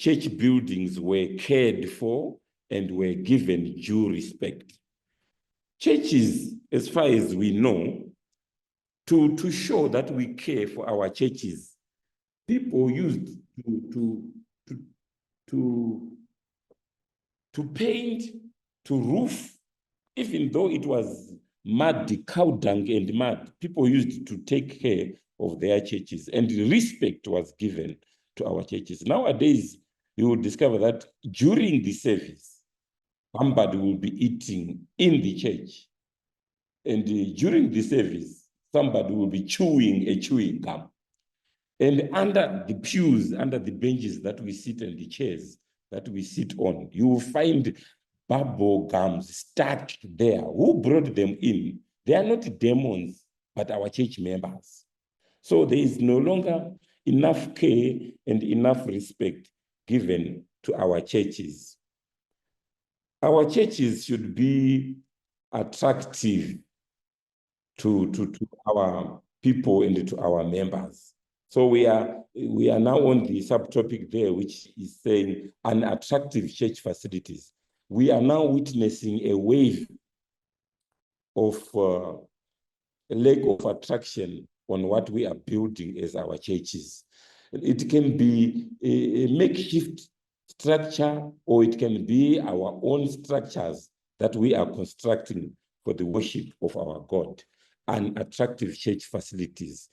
church buildings were cared for and were given due respect. Churches, as far as we know, to show that we care for our churches, people used to paint, to roof, even though it was mud, cow dung and mud. People used to take care of their churches, and respect was given to our churches. Nowadays, you will discover that during the service, somebody will be eating in the church. And during the service, somebody will be chewing a chewing gum. And under the pews, under the benches that we sit and the chairs that we sit on, you will find bubble gums stuck there. Who brought them in? They are not demons, but our church members. So there is no longer enough care and enough respect given to our churches. Our churches should be attractive to our people and to our members. So we are now on the subtopic there, which is saying unattractive church facilities. We are now witnessing a wave of a lack of attraction on what we are building as our churches. It can be a makeshift structure, or it can be our own structures that we are constructing for the worship of our God. Unattractive church facilities.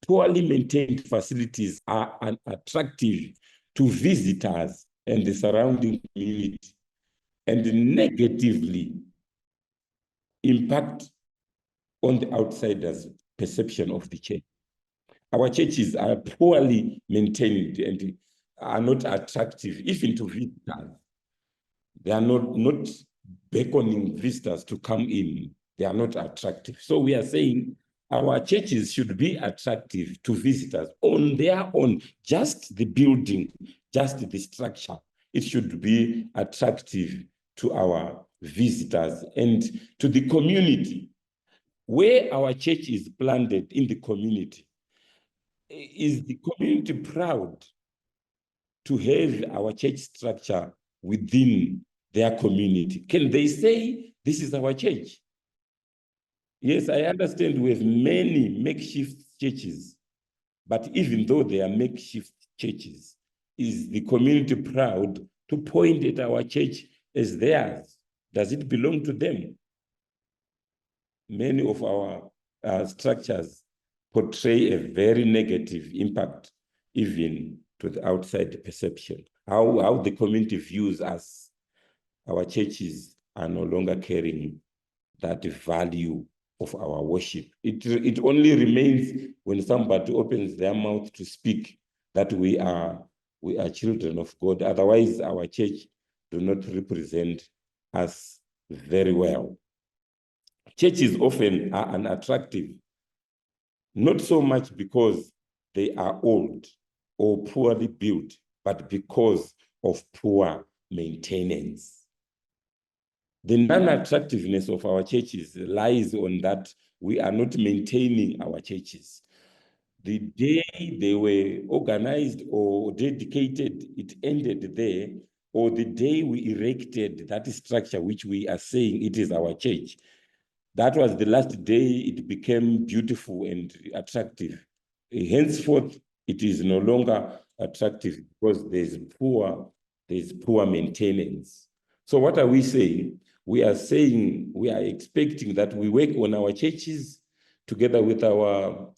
Poorly maintained facilities are unattractive to visitors and the surrounding community, and negatively impact on the outsider's perception of the church. Our churches are poorly maintained and are not attractive, even to visitors. They are not beckoning visitors to come in. They are not attractive. So we are saying our churches should be attractive to visitors on their own, just the building, just the structure. It should be attractive to our visitors and to the community. Where our church is planted in the community, is the community proud to have our church structure within their community? Can they say, this is our church? Yes, I understand we have many makeshift churches, but even though they are makeshift churches, is the community proud to point at our church as theirs? Does it belong to them? Many of our structures portray a very negative impact, even to the outside perception. How the community views us. Our churches are no longer carrying that value of our worship. It only remains when somebody opens their mouth to speak that we are children of God. Otherwise, our church do not represent us very well. Churches often are unattractive, not so much because they are old or poorly built, but because of poor maintenance. The non-attractiveness of our churches lies on that we are not maintaining our churches. The day they were organized or dedicated, it ended there, or the day we erected that structure, which we are saying it is our church, that was the last day it became beautiful and attractive. Henceforth, it is no longer attractive because there's poor maintenance. So what are we saying? We are saying we are expecting that we work on our churches together with our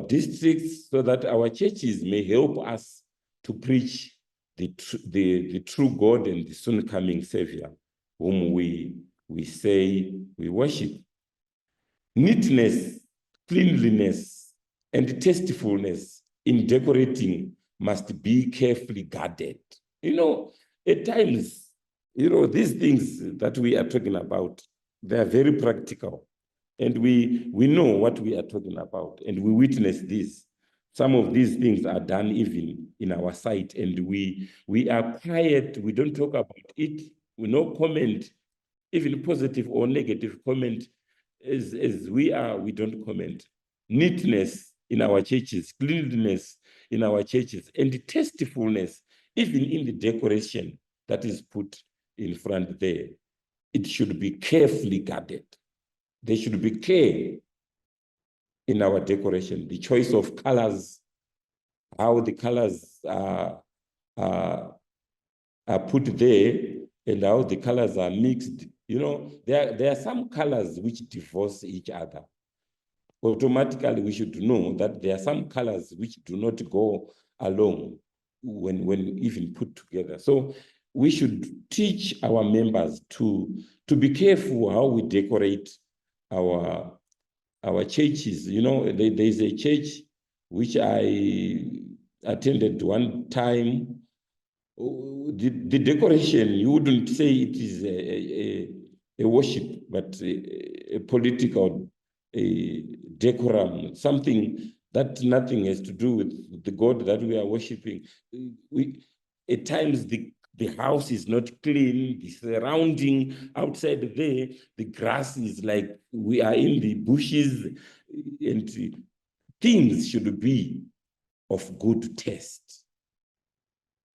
districts, so that our churches may help us to preach the true God and the soon coming Savior, whom we say we worship. Neatness, cleanliness, and tastefulness in decorating must be carefully guarded. At times, these things that we are talking about, they are very practical. And we know what we are talking about, and we witness this. Some of these things are done even in our sight, and we are quiet. We don't talk about it. We no comment, even positive or negative comment. As we don't comment. Neatness in our churches, cleanliness in our churches, and tastefulness even in the decoration that is put in front there, it should be carefully guarded. There should be care in our decoration, the choice of colors, how the colors are put there, and how the colors are mixed. You know, there are some colors which divorce each other. Automatically, we should know that there are some colors which do not go along when even put together. So we should teach our members to be careful how we decorate our churches. You know, there's a church which I attended one time. The decoration, you wouldn't say it is a worship, but a political decorum, something that nothing has to do with the God that we are worshiping. At times, the house is not clean, the surrounding outside there, the grass is like we are in the bushes, and things should be of good taste.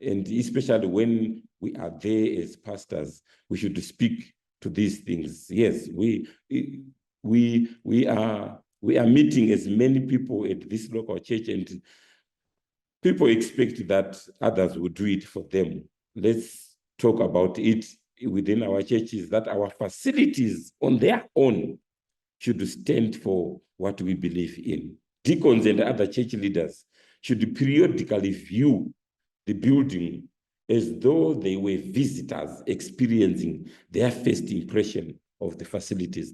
And especially when we are there as pastors, we should speak to these things. Yes, we are meeting as many people at this local church, and people expect that others will do it for them. Let's talk about it within our churches, that our facilities on their own should stand for what we believe in. Deacons and other church leaders should periodically view the building as though they were visitors experiencing their first impression of the facilities.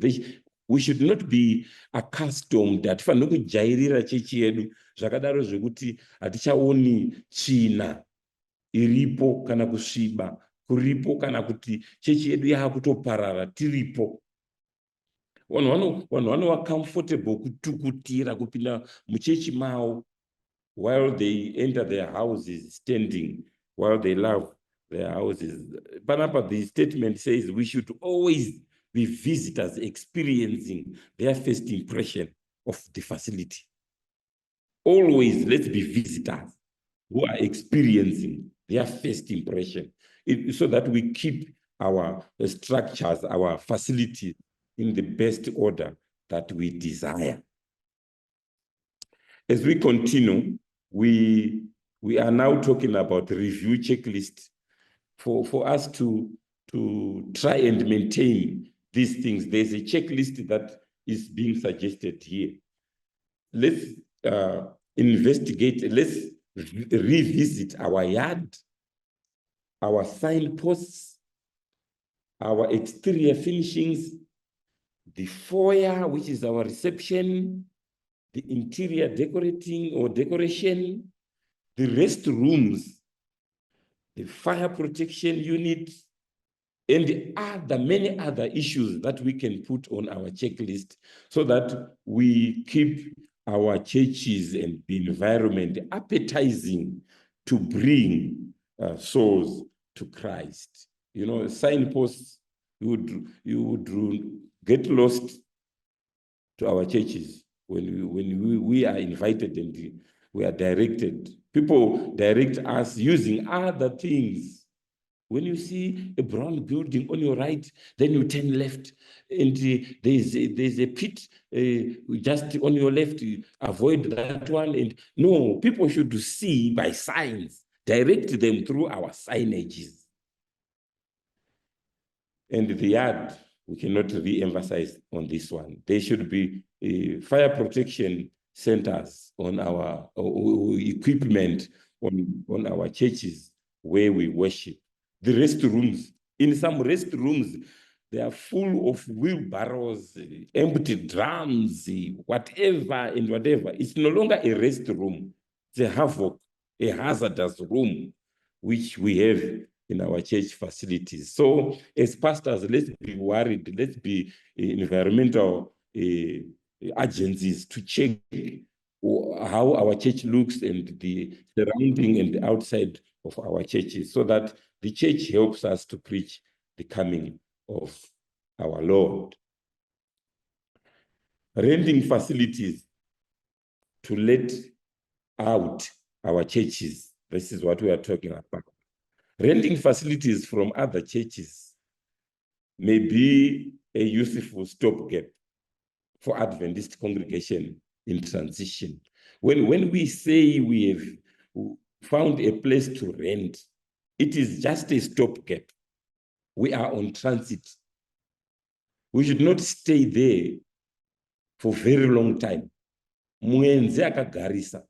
We should not be accustomed hatifanira kujairira chechi yedu zvakadaro zvekuti hatichaoni tsvina iripo kana kusviba kuripo kana kuti chechi yedu yaakutoparara tiripo. Vanhu vanova comfortable kutukutira kupinda muchechi mavo while they enter their houses standing, while they love their houses. Panapa, the statement says we should always be visitors experiencing their first impression of the facility. Always, let's be visitors who are experiencing their first impression, so that we keep our structures, our facilities in the best order that we desire. As we continue, we are now talking about review checklist for us to try and maintain these things. There's a checklist that is being suggested here. Let's investigate, let's revisit our yard, our signposts, our exterior finishings, the foyer, which is our reception, the interior decorating or decoration, the restrooms, the fire protection unit, and many other issues that we can put on our checklist so that we keep our churches and the environment appetizing to bring souls to Christ. You know, signposts, you would get lost to our churches when we are invited and we are directed. People direct us using other things. When you see a brown building on your right, then you turn left, and there's a pit just on your left. Avoid that one. And no, people should see by signs. Direct them through our signages. And the yard, we cannot re-emphasize on this one. There should be fire protection centers on our equipment on our churches where we worship. The restrooms, in some restrooms, they are full of wheelbarrows, empty drums, whatever and whatever. It's no longer a restroom. It's a havoc, a hazardous room, which we have in our church facilities. So as pastors, let's be worried. Let's be environmental agencies to check how our church looks and the surrounding and the outside of our churches, so that the church helps us to preach the coming of our Lord. Renting facilities to let out our churches. This is what we are talking about. Renting facilities from other churches may be a useful stopgap for Adventist congregation in transition. When we say we have found a place to rent, it is just a stopgap. We are on transit. We should not stay there for a very long time. Mwenzi akagarisa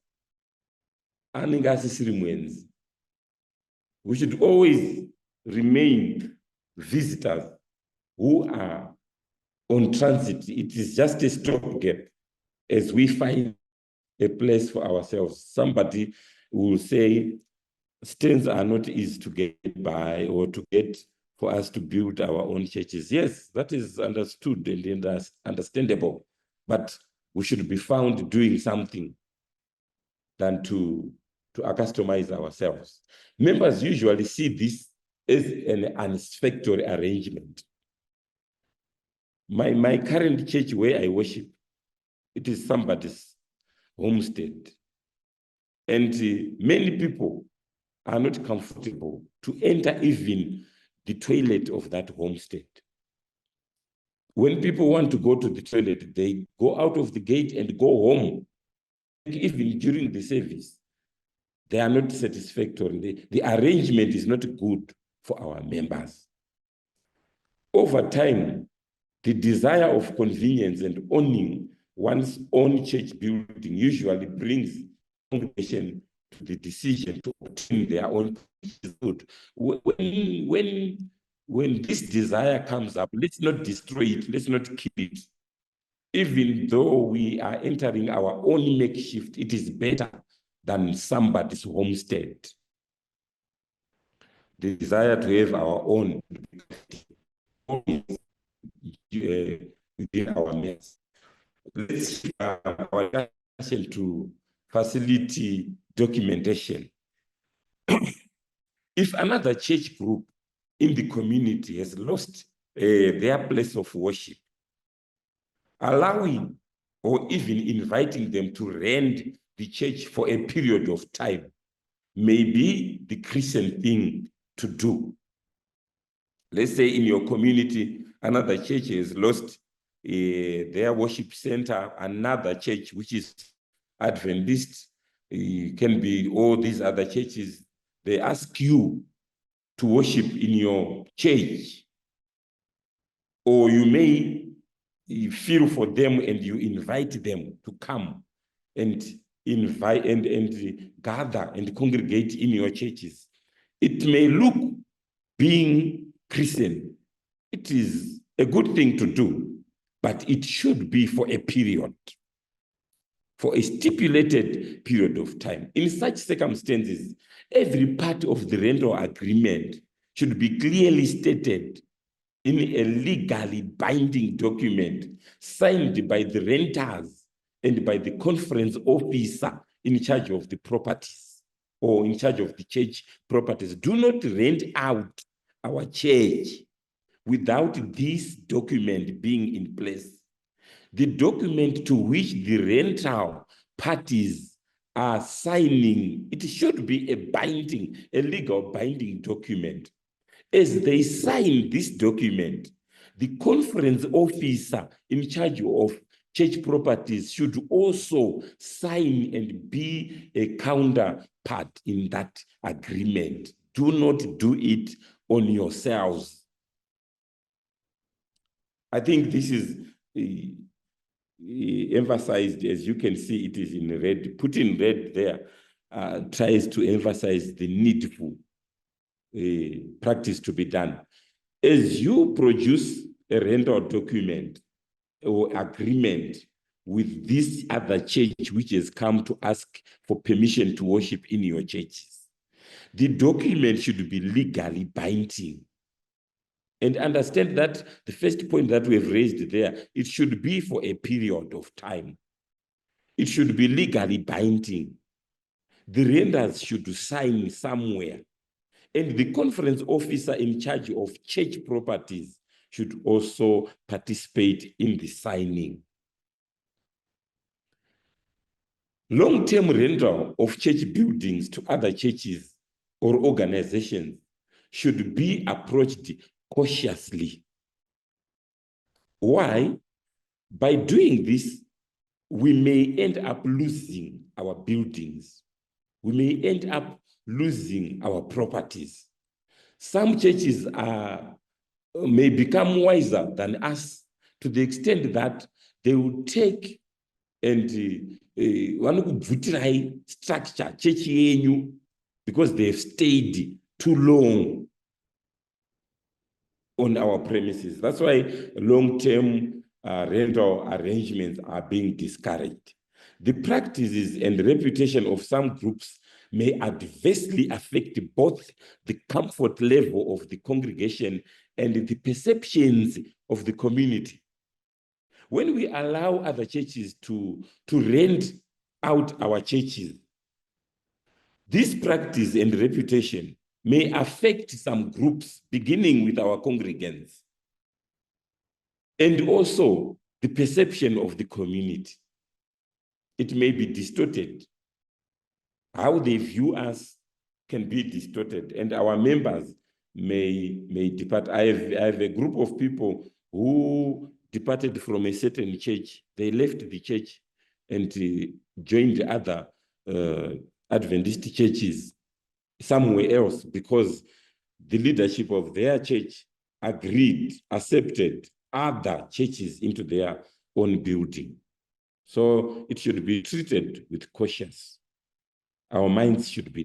anenge asisiri mwenzi. We should always remain visitors who are on transit. It is just a stopgap as we find a place for ourselves. Somebody will say, stands are not easy to get by or to get for us to build our own churches. Yes, that is understood and understandable, but we should be found doing something than to accustomize ourselves. Members usually see this as an unsatisfactory arrangement. My current church where I worship, it is somebody's homestead. And many people are not comfortable to enter even the toilet of that homestead. When people want to go to the toilet, they go out of the gate and go home. Even during the service, they are not satisfactory. The arrangement is not good for our members. Over time, the desire of convenience and owning one's own church building usually brings congregation to the decision to obtain their own good. When this desire comes up, let's not destroy it, let's not kill it. Even though we are entering our own makeshift, it is better than somebody's homestead. The desire to have our own within our midst. Let's shift our attention to facility documentation. If another church group in the community has lost their place of worship, allowing or even inviting them to rent the church for a period of time may be the Christian thing to do. Let's say in your community, another church has lost their worship center, another church, which is Adventist, can be all these other churches. They ask you to worship in your church, or you may feel for them and you invite them to come and invite and gather and congregate in your churches. It may look being Christian, it is a good thing to do, but it should be for a period, for a stipulated period of time. In such circumstances, every part of the rental agreement should be clearly stated in a legally binding document signed by the renters and by the conference officer in charge of the properties or in charge of the church properties. Do not rent out our church without this document being in place. The document to which the rental parties are signing, it should be a legal binding document. As they sign this document, the conference officer in charge of church properties should also sign and be a counterpart in that agreement. Do not do it on yourselves. I think this is emphasized, as you can see, it is in red. Put in red there tries to emphasize the needful practice to be done. As you produce a rental document or agreement with this other church which has come to ask for permission to worship in your churches, the document should be legally binding. And understand that the first point that we have raised there, it should be for a period of time. It should be legally binding. The renters should sign somewhere. And the conference officer in charge of church properties should also participate in the signing. Long-term rental of church buildings to other churches or organizations should be approached cautiously. Why? By doing this, we may end up losing our buildings. We may end up losing our properties. Some churches may become wiser than us to the extent that they will take and vanokubvutirai structure church yenyu because they've stayed too long on our premises. That's why long-term rental arrangements are being discouraged. The practices and reputation of some groups may adversely affect both the comfort level of the congregation and the perceptions of the community. When we allow other churches to rent out our churches, this practice and reputation may affect some groups, beginning with our congregants, and also the perception of the community. It may be distorted. How they view us can be distorted, and our members may depart. I have a group of people who departed from a certain church. They left the church and joined other Adventist churches somewhere else because the leadership of their church accepted other churches into their own building. So it should be treated with caution. Our minds should be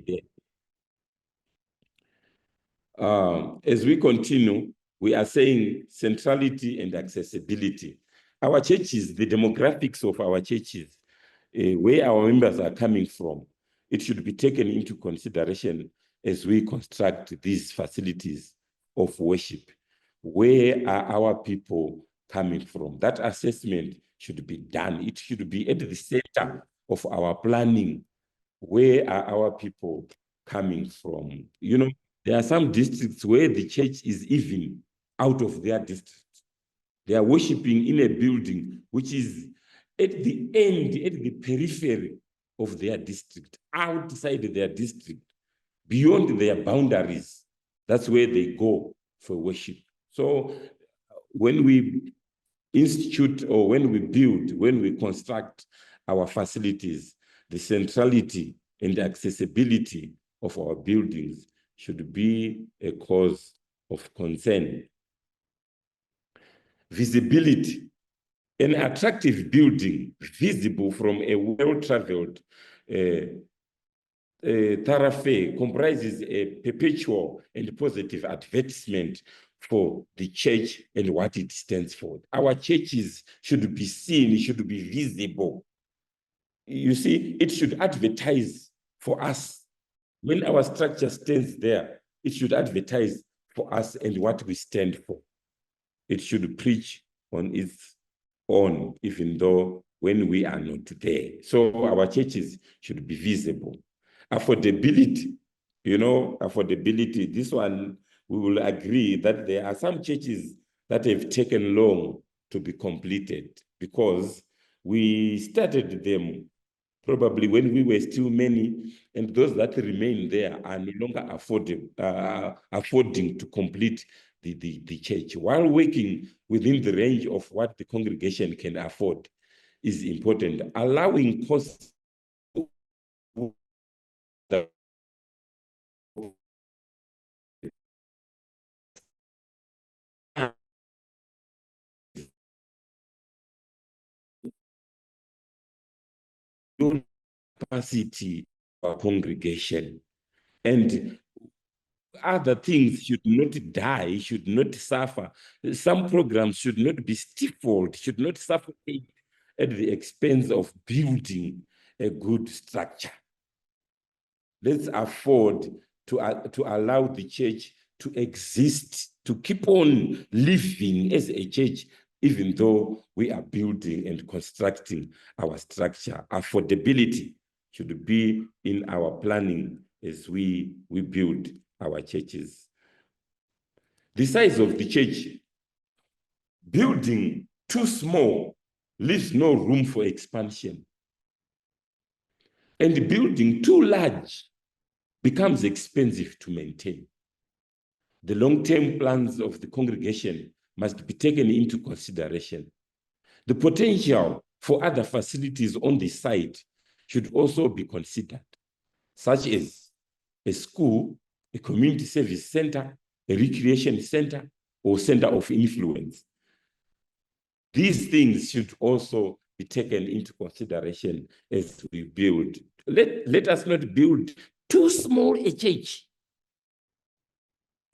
there. As we continue, we are saying centrality and accessibility. Our churches, the demographics of our churches, where our members are coming from, it should be taken into consideration as we construct these facilities of worship. Where are our people coming from? That assessment should be done. It should be at the center of our planning. Where are our people coming from? You know, there are some districts where the church is even out of their district. They are worshiping in a building which is at the end, at the periphery of their district, outside their district, beyond their boundaries. That's where they go for worship. So when we institute or when we build, when we construct our facilities, the centrality and accessibility of our buildings should be a cause of concern. Visibility. An attractive building visible from a well-traveled thoroughfare comprises a perpetual and positive advertisement for the church and what it stands for. Our churches should be seen, should be visible. You see, it should advertise for us. When our structure stands there, it should advertise for us and what we stand for. It should preach on its own, even though when we are not there. So our churches should be visible. Affordability, you know, affordability, this one, we will agree that there are some churches that have taken long to be completed because we started them probably when we were still many, and those that remain there are no longer affording to complete the church. While working within the range of what the congregation can afford is important. Allowing costs capacity of congregation, and other things should not die, should not suffer. Some programs should not be stifled, should not suffocate at the expense of building a good structure. Let's afford to allow the church to exist, to keep on living as a church, even though we are building and constructing our structure. Affordability should be in our planning as we build our churches. The size of the church, building too small leaves no room for expansion. And building too large becomes expensive to maintain. The long-term plans of the congregation must be taken into consideration. The potential for other facilities on the site should also be considered, such as a school, a community service center, a recreation center, or center of influence. These things should also be taken into consideration as we build. Let us not build too small a church,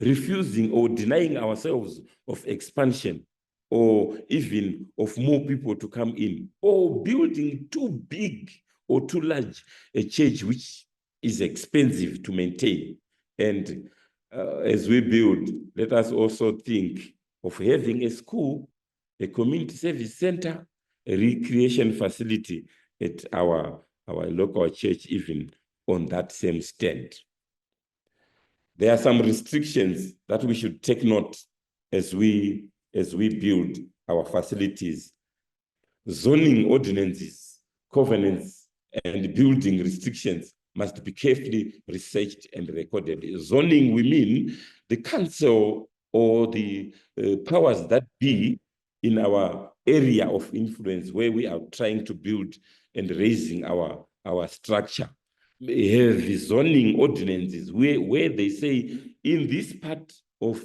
refusing or denying ourselves of expansion, or even of more people to come in, or building too big or too large a church which is expensive to maintain. And as we build, let us also think of having a school, a community service center, a recreation facility at our local church, even on that same stand. There are some restrictions that we should take note as we build our facilities. Zoning ordinances, covenants, and building restrictions must be carefully researched and recorded. Zoning, we mean the council or the powers that be in our area of influence where we are trying to build and raising our structure. Have zoning ordinances where they say in this part of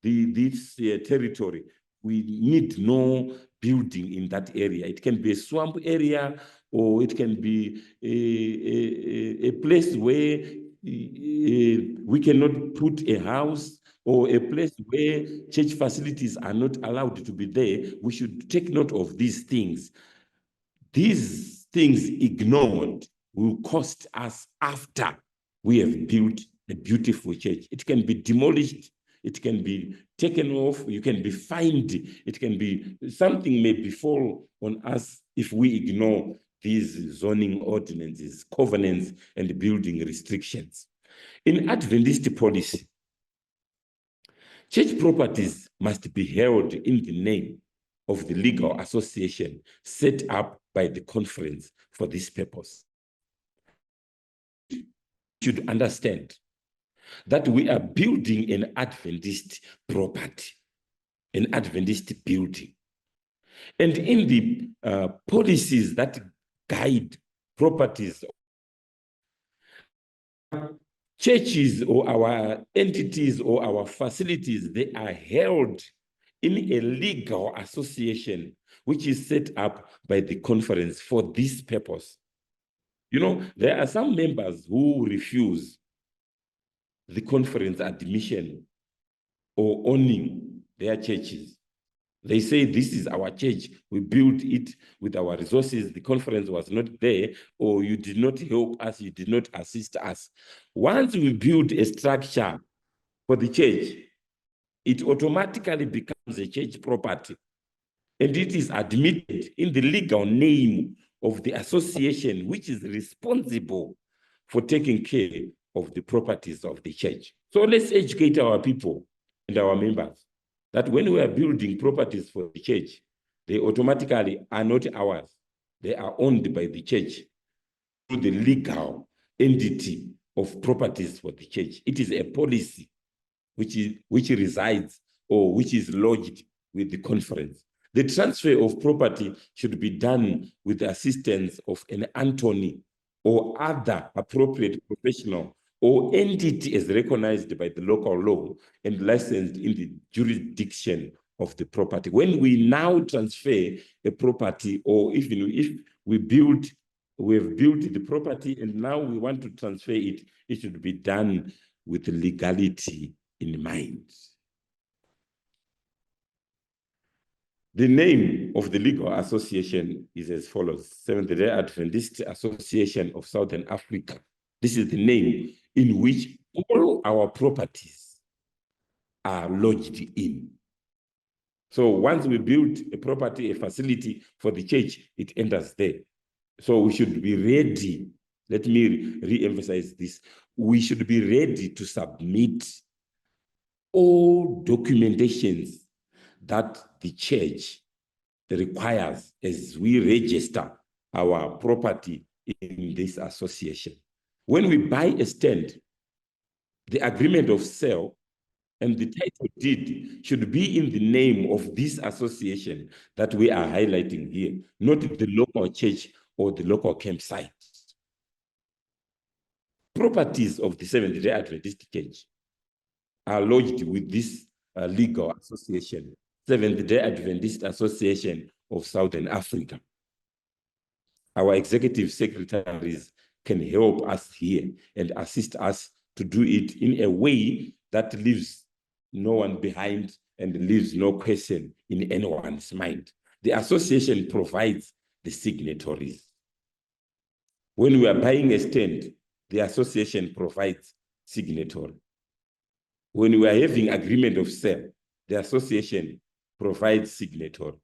this territory, we need no building in that area. It can be a swamp area, or it can be a place where we cannot put a house, or a place where church facilities are not allowed to be there. We should take note of these things. These things ignored will cost us after we have built a beautiful church. It can be demolished, it can be taken off, you can be fined, it can be, something may befall on us if we ignore these zoning ordinances, covenants, and building restrictions. In Adventist policy, church properties must be held in the name of the legal association set up by the conference for this purpose. You should understand that we are building an Adventist property, an Adventist building. And in the policies that guide properties, churches or our entities or our facilities, they are held in a legal association which is set up by the conference for this purpose. You know, there are some members who refuse the conference admission or owning their churches. They say, this is our church, we built it with our resources, the conference was not there, or you did not help us, you did not assist us. Once we build a structure for the church, it automatically becomes a church property, and it is admitted in the legal name of the association, which is responsible for taking care of the properties of the church. So let's educate our people and our members that when we are building properties for the church, they automatically are not ours. They are owned by the church through the legal entity of properties for the church. It is a policy which resides or which is lodged with the conference. The transfer of property should be done with the assistance of an attorney or other appropriate professional or entity as recognized by the local law and licensed in the jurisdiction of the property. When we now transfer a property, or even if we have built the property and now we want to transfer it, it should be done with legality in mind. The name of the legal association is as follows: Seventh-day Adventist Association of Southern Africa. This is the name in which all our properties are lodged in. So once we build a property, a facility for the church, it enters there. So we should be ready. Let me re-emphasize this. We should be ready to submit all documentations that the church requires as we register our property in this association. When we buy a stand, the agreement of sale And the title deed should be in the name of this association that we are highlighting here, not the local church or the local campsite. Properties of the Seventh-day Adventist Church are lodged with this legal association, Seventh-day Adventist Association of Southern Africa. Our executive secretaries can help us here and assist us to do it in a way that leaves no one behind and leaves no question in anyone's mind. The association provides the signatories. When we are buying a stand, the association provides signatory. When we are having agreement of sale, the association provides signatory.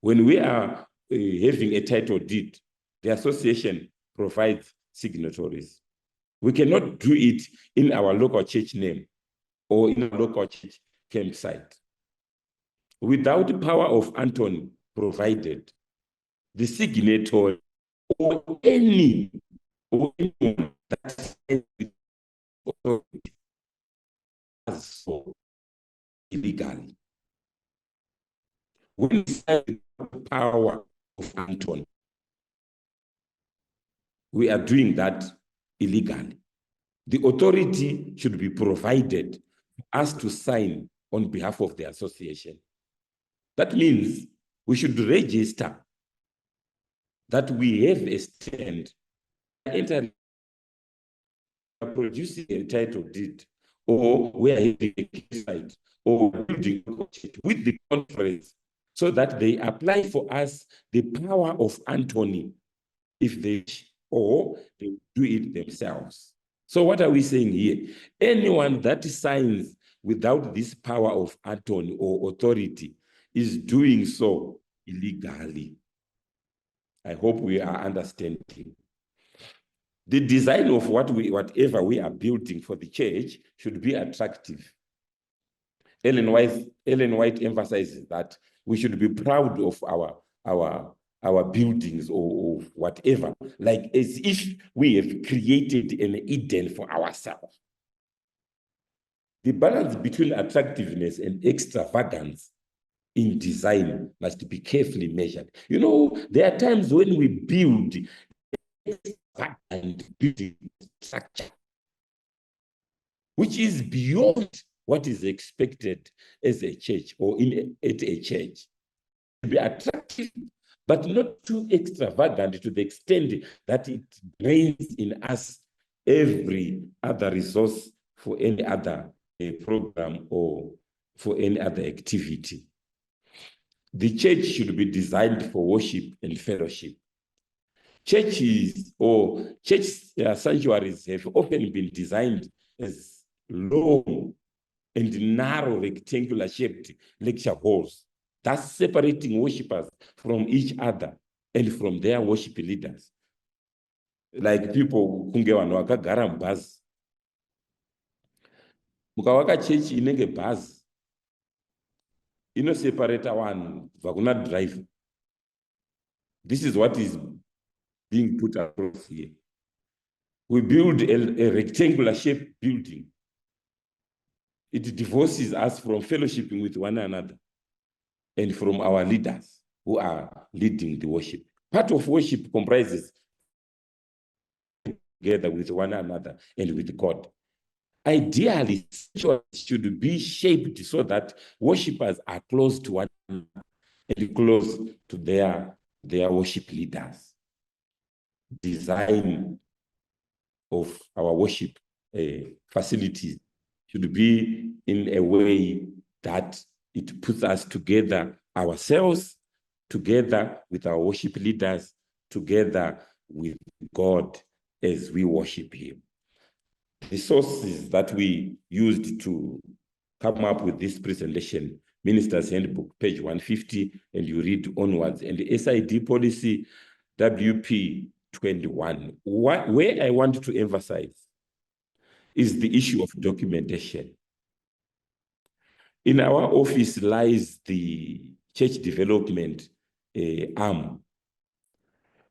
When we are having a title deed, the association provides signatories. We cannot do it in our local church name or in a local church campsite. Without the power of Anthony provided, the signatory or anyone that is so illegally. When we say the power of Anthony, we are doing that illegally. The authority should be provided for us to sign on behalf of the association. That means we should register that we have a stand, producing a title deed, or we are having a site or building with the conference, so that they apply for us the power of Anthony if they or they do it themselves. So what are we saying here? Anyone that signs without this power of Anthony or authority is doing so illegally. I hope we are understanding. The design of whatever we are building for the church should be attractive. Ellen White emphasizes that we should be proud of our buildings or whatever, like as if we have created an Eden for ourselves. The balance between attractiveness and extravagance in design must be carefully measured. You know, there are times when we build and building structure, which is beyond what is expected as a church or at a church. Be attractive, but not too extravagant to the extent that it drains in us every other resource for any other program or for any other activity. The church should be designed for worship and fellowship. Churches or church sanctuaries have often been designed as long and narrow rectangular shaped lecture halls, thus separating worshippers from each other and from their worship leaders. Like people kunge vanhu vakagara mubhazi, mukavaka chechi inenge bhazi inoseparata vanhu kubva kuna driver. This is what is being put across here. We build a rectangular shaped building. It divorces us from fellowshipping with one another and from our leaders who are leading the worship. Part of worship comprises together with one another and with God. Ideally, should be shaped so that worshippers are close to one another and close to their worship leaders. Design of our worship facilities should be in a way that it puts us together, ourselves, together with our worship leaders, together with God as we worship Him. The sources that we used to come up with this presentation, Minister's Handbook, page 150, and you read onwards, and the SID policy, WP 21. Where I want to emphasize is the issue of documentation. In our office lies the church development arm.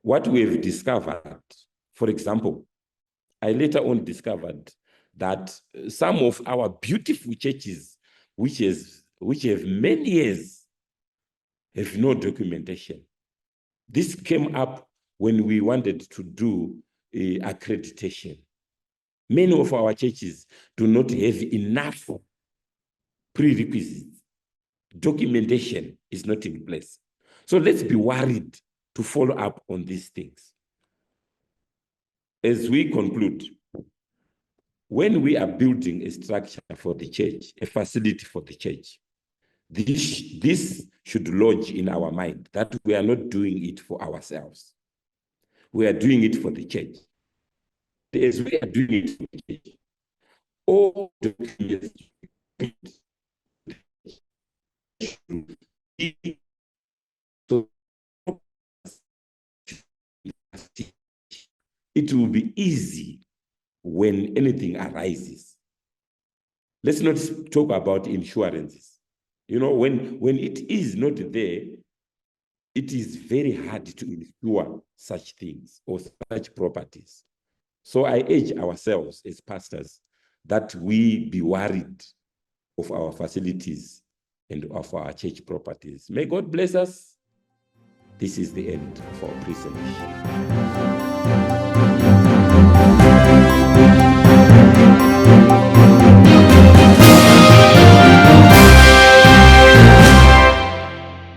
What we have discovered, for example, I later on discovered that some of our beautiful churches, which have many years, have no documentation. This came up when we wanted to do accreditation. Many of our churches do not have enough prerequisites. Documentation is not in place. So let's be worried to follow up on these things. As we conclude, when we are building a structure for the church, a facility for the church, this should lodge in our mind that we are not doing it for ourselves. We are doing it for the church. As we are doing it for the church, all documents it will be easy when anything arises. Let's not talk about insurances. You know, when it is not there, it is very hard to insure such things or such properties. So I urge ourselves as pastors that we be worried of our facilities and of our church properties. May God bless us. This is the end of our presentation.